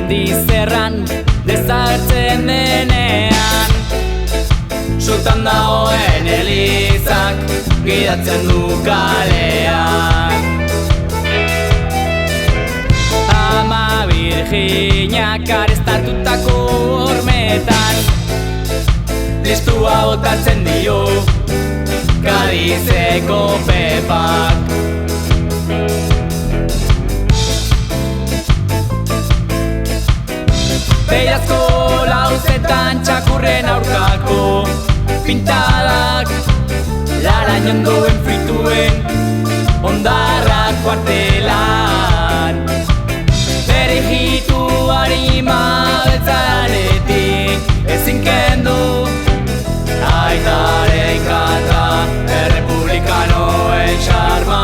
mendizerran desagertzen denean. Sutan dagoen elizak gidatzen du kalean. Ama Virginak arestatutako hormetan listua botatzen dio Kadizeko Pepak. Beirazko lauzetan txakurren aurkako pintadak, Larañondoen frituen ondarrak kuartelan. Bere hitu harima beltzaretik ezin kendu aitaren kanta errepublikanoen xarma.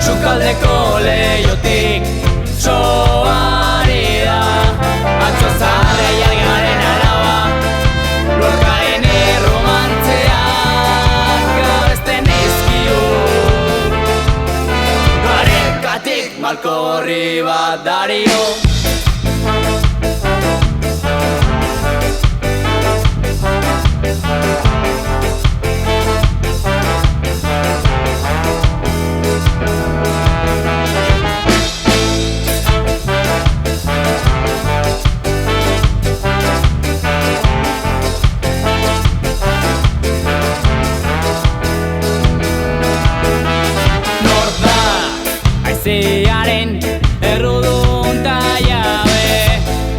Sukaldeko leiotik soari da atzo zarra jargaren araba, lorkaren erromantzeak abesten izkio. Garekatik malko gorri bat dario. Haizearen errudun ta jabe,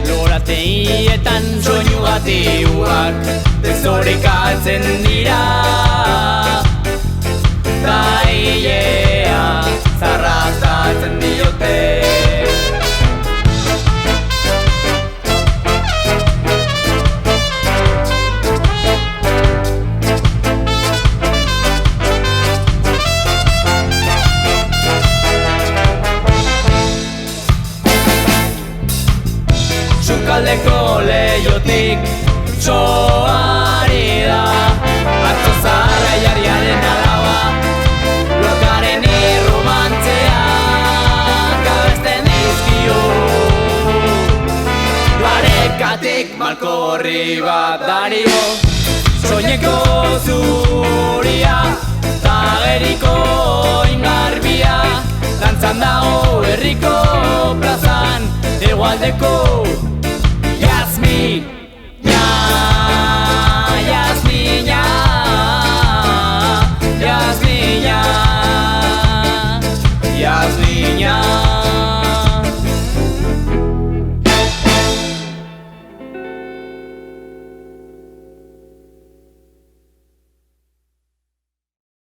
lorategietan soinu gatiuak desorekatzen dira. Ta hilea zarratatzen diote. Sukaldeko leiotik soari da atzo zarra jarriaren alaba, lorkaren erromantzeak abesten dizkio. Garekatik malko gorri bat dario, soineko zuria ta geriko ingarbia, dantzan dago herriko plazan hegoaldeko Yasmina, Yasmina, Yasmina, Yasmina.